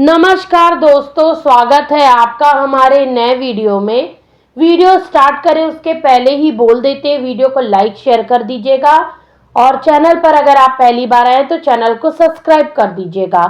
नमस्कार दोस्तों, स्वागत है आपका हमारे नए वीडियो में। वीडियो स्टार्ट करें उसके पहले ही बोल देते हैं, वीडियो को लाइक शेयर कर दीजिएगा और चैनल पर अगर आप पहली बार आए तो चैनल को सब्सक्राइब कर दीजिएगा।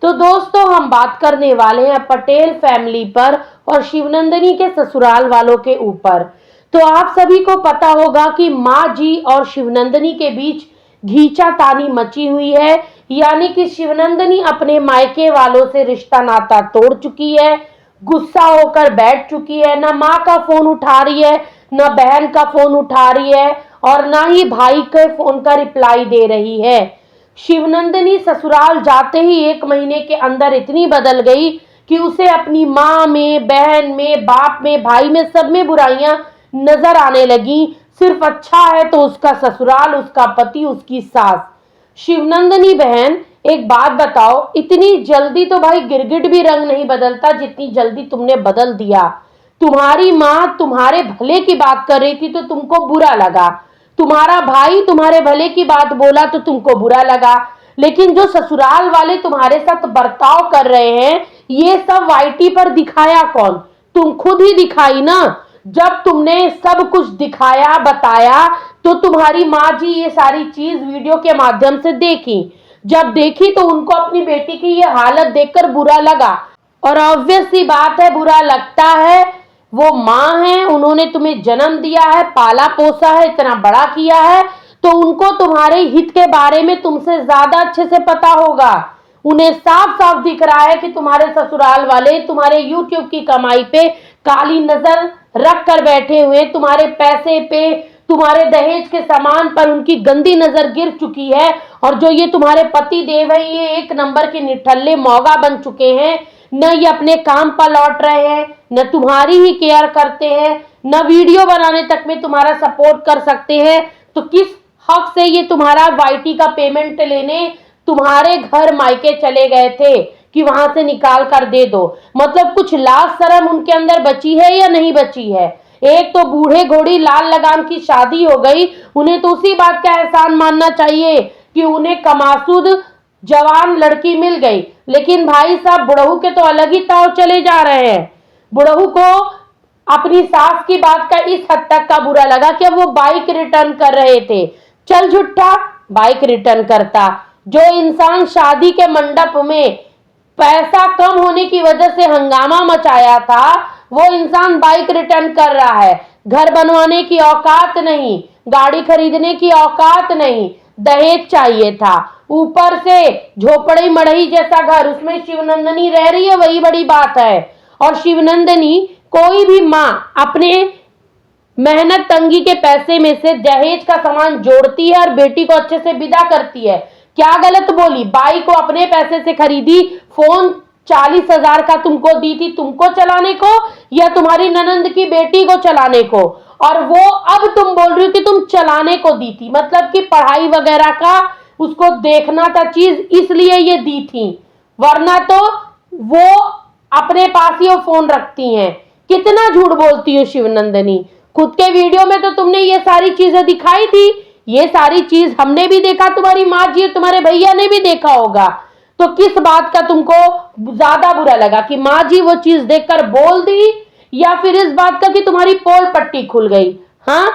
तो दोस्तों, हम बात करने वाले हैं पटेल फैमिली पर और शिवनंदिनी के ससुराल वालों के ऊपर। तो आप सभी को पता होगा कि माँ जी और शिवनंदिनी के बीच खींचातानी मची हुई है, यानी कि शिवनंदिनी अपने मायके वालों से रिश्ता नाता तोड़ चुकी है, गुस्सा होकर बैठ चुकी है, ना माँ का फोन उठा रही है, ना बहन का फोन उठा रही है और ना ही भाई के फोन का रिप्लाई दे रही है। शिवनंदिनी ससुराल जाते ही 1 महीने के अंदर इतनी बदल गई कि उसे अपनी माँ में, बहन में, बाप में, भाई में, सब में बुराइयां नजर आने लगी। सिर्फ अच्छा है तो उसका ससुराल, उसका पति, उसकी सास। शिवनंदिनी बहन, एक बात बताओ, इतनी जल्दी तो भाई गिरगिट भी रंग नहीं बदलता जितनी जल्दी तुमने बदल दिया। तुम्हारी माँ तुम्हारे भले की बात कर रही थी तो तुमको बुरा लगा, तुम्हारा भाई तुम्हारे भले की बात बोला तो तुमको बुरा लगा, लेकिन जो ससुराल वाले तुम्हारे साथ बर्ताव कर रहे हैं ये सब वाईटी पर दिखाया कौन? तुम खुद ही दिखाई ना। जब तुमने सब कुछ दिखाया, बताया, तो तुम्हारी माँ जी ये सारी चीज वीडियो के माध्यम से देखी। जब देखी तो उनको अपनी बेटी की ये हालत देखकर बुरा लगा और ऑब्वियस सी बात है, बुरा लगता है। वो माँ है, उन्होंने तुम्हें जन्म दिया है, पाला पोसा है, इतना बड़ा किया है, तो उनको तुम्हारे हित के बारे में तुमसे ज्यादा अच्छे से पता होगा। उन्हें साफ साफ दिख रहा है कि तुम्हारे ससुराल वाले तुम्हारे यूट्यूब की कमाई पे काली नजर रख कर बैठे हुए, तुम्हारे पैसे पे, तुम्हारे दहेज के सामान पर उनकी गंदी नजर गिर चुकी है। और जो ये तुम्हारे पति देव है, ये 1 नंबर के निठल्ले मौगा बन चुके हैं। न ये अपने काम पर लौट रहे हैं, न तुम्हारी ही केयर करते हैं, न वीडियो बनाने तक में तुम्हारा सपोर्ट कर सकते हैं। तो किस हक से ये तुम्हारा वाईटी का पेमेंट लेने तुम्हारे घर मायके चले गए थे कि वहां से निकाल कर दे दो? मतलब कुछ लाज शर्म उनके अंदर बची है या नहीं बची है? एक तो बूढ़े घोड़ी लाल लगाम की शादी हो गई, उन्हें तो उसी बात का एहसान मानना चाहिए कि उन्हें कमासूद जवान लड़की मिल गई। लेकिन भाई साहब, बुढ़ऊ के तो अलग ही ताव चले जा रहे हैं। बुढ़ऊ को अपनी सास की बात का इस हद तक का बुरा लगा कि अब वो बाइक रिटर्न कर रहे थे। चल झुट्ठा, बाइक रिटर्न करता। जो इंसान शादी के मंडप में पैसा कम होने की वजह से हंगामा मचाया था, वो इंसान बाइक रिटर्न कर रहा है। घर बनवाने की औकात नहीं, गाड़ी खरीदने की औकात नहीं, दहेज चाहिए था, ऊपर से झोपड़ी मड़ई जैसा घर, उसमें शिवनंदिनी रह रही है, वही बड़ी बात है। और शिवनंदिनी, कोई भी माँ अपने मेहनत तंगी के पैसे में से दहेज का सामान जोड़ती है और बेटी को अच्छे से विदा करती है। क्या गलत बोली? बाइक को अपने पैसे से खरीदी, फोन 40,000 का तुमको दी थी, तुमको चलाने को या तुम्हारी ननंद की बेटी को चलाने को? और वो अब तुम बोल रही हो कि तुम चलाने को दी थी, मतलब कि पढ़ाई वगैरह का उसको देखना था चीज, इसलिए ये दी थी, वरना तो वो अपने पास ही वो फोन रखती हैं। कितना झूठ बोलती हो शिवनंदिनी। खुद के वीडियो में तो तुमने ये सारी चीजें दिखाई थी, ये सारी चीज हमने भी देखा, तुम्हारी माँ जी और तुम्हारे भैया ने भी देखा होगा। तो किस बात का तुमको ज्यादा बुरा लगा कि माँ जी वो चीज देखकर बोल दी, या फिर इस बात का कि तुम्हारी पोल पट्टी खुल गई? हाँ,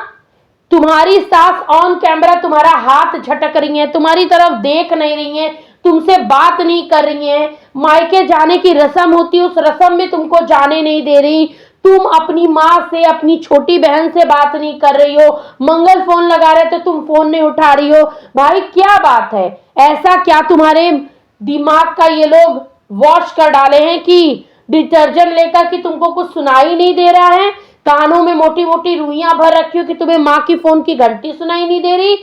तुम्हारी सास ऑन कैमरा तुम्हारा हाथ झटक रही है, तुम्हारी तरफ देख नहीं रही है, तुमसे बात नहीं कर रही है। मायके जाने की रस्म होती है, उस रस्म में तुमको जाने नहीं दे रही। तुम अपनी माँ से, अपनी छोटी बहन से बात नहीं कर रही हो, मंगल फोन लगा रहे तो तुम फोन नहीं उठा रही हो। भाई क्या बात है? ऐसा क्या तुम्हारे दिमाग का ये लोग वॉश कर डाले हैं कि डिटर्जेंट लेकर कि तुमको कुछ सुनाई नहीं दे रहा है? कानों में मोटी मोटी रुइयां भर रखी हो कि तुम्हें माँ की फोन की घंटी सुनाई नहीं दे रही?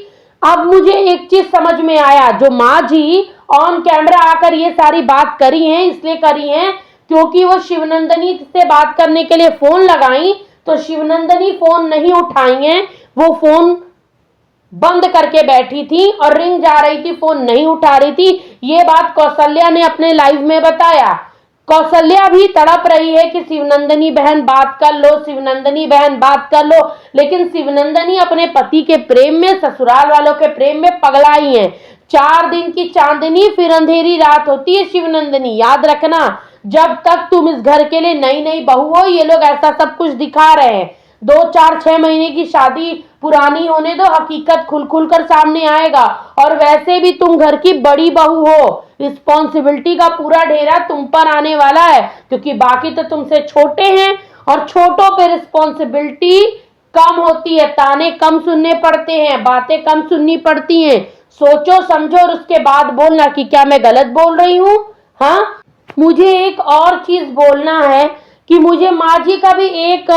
अब मुझे एक चीज समझ में आया, जो माँ जी ऑन कैमरा आकर ये सारी बात करी हैं, इसलिए करी हैं क्योंकि वो शिवनंदिनी से बात करने के लिए फोन लगाई तो शिवनंदिनी फोन नहीं उठाई है, वो फोन बंद करके बैठी थी और रिंग जा रही थी, फोन नहीं उठा रही थी। ये बात कौशल्या ने अपने लाइव में बताया। कौशल्या भी तड़प रही है कि शिवनंदिनी बहन बात कर लो, शिवनंदिनी बहन बात कर लो, लेकिन शिवनंदिनी अपने पति के प्रेम में, ससुराल वालों के प्रेम में पगलाई है। 4 दिन की चांदनी फिर अंधेरी रात होती है शिवनंदिनी, याद रखना। जब तक तुम इस घर के लिए नई नई बहू हो, ये लोग ऐसा सब कुछ दिखा रहे हैं। 2 4 6 महीने की शादी पुरानी होने दो, हकीकत खुल खुल कर सामने आएगा। और वैसे भी तुम घर की बड़ी बहू हो, रिस्पॉन्सिबिलिटी का पूरा ढेरा तुम पर आने वाला है, क्योंकि बाकी तो तुमसे छोटे हैं और छोटों पे रिस्पॉन्सिबिलिटी कम होती है, ताने कम सुनने पड़ते हैं, बातें कम सुननी पड़ती हैं। सोचो समझो और उसके बाद बोलना कि क्या मैं गलत बोल रही हूँ। हाँ, मुझे एक और चीज बोलना है कि मुझे माँ जी का भी एक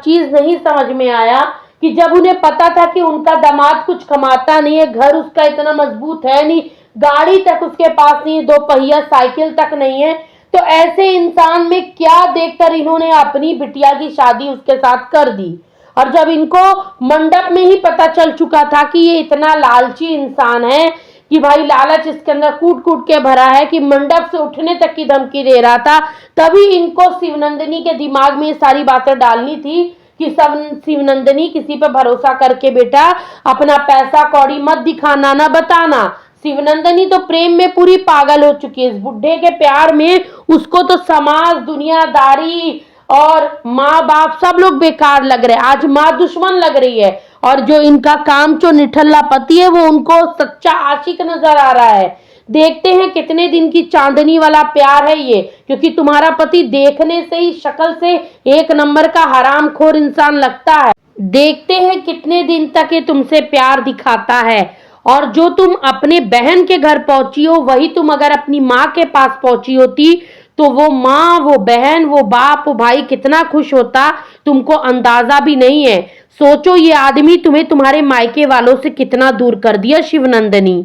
चीज नहीं समझ में आया कि जब उन्हें पता था कि उनका दामाद कुछ कमाता नहीं है, घर उसका इतना मजबूत है नहीं, गाड़ी तक उसके पास नहीं है, 2 पहिया साइकिल तक नहीं है, तो ऐसे इंसान में क्या देखकर इन्होंने अपनी बिटिया की शादी उसके साथ कर दी। और जब इनको मंडप में ही पता चल चुका था कि ये इतना लालची इंसान है कि भाई लालच इसके अंदर कूट कूट के भरा है कि मंडप से उठने तक की धमकी दे रहा था, तभी इनको शिवनंदिनी के दिमाग में ये सारी बातें डालनी थी कि सब शिवनंदिनी किसी पर भरोसा करके बेटा अपना पैसा कौड़ी मत दिखाना ना बताना। शिवनंदिनी तो प्रेम में पूरी पागल हो चुकी है, इस बुढ़े के प्यार में उसको तो समाज दुनियादारी और माँ बाप सब लोग बेकार लग रहे हैं। आज माँ दुश्मन लग रही है और जो इनका काम जो निठल्ला पति है वो उनको सच्चा आशिक नजर आ रहा है। देखते हैं कितने दिन की चांदनी वाला प्यार है ये, क्योंकि तुम्हारा पति देखने से ही शक्ल से एक नंबर का हरामखोर इंसान लगता है। देखते हैं कितने दिन तक ये तुमसे प्यार दिखाता है। और जो तुम अपने बहन के घर पहुंची हो, वही तुम अगर अपनी माँ के पास पहुंची होती तो वो माँ, वो बहन, वो बाप, वो भाई कितना खुश होता, तुमको अंदाजा भी नहीं है। सोचो ये आदमी तुम्हें तुम्हारे मायके वालों से कितना दूर कर दिया शिवनंदिनी।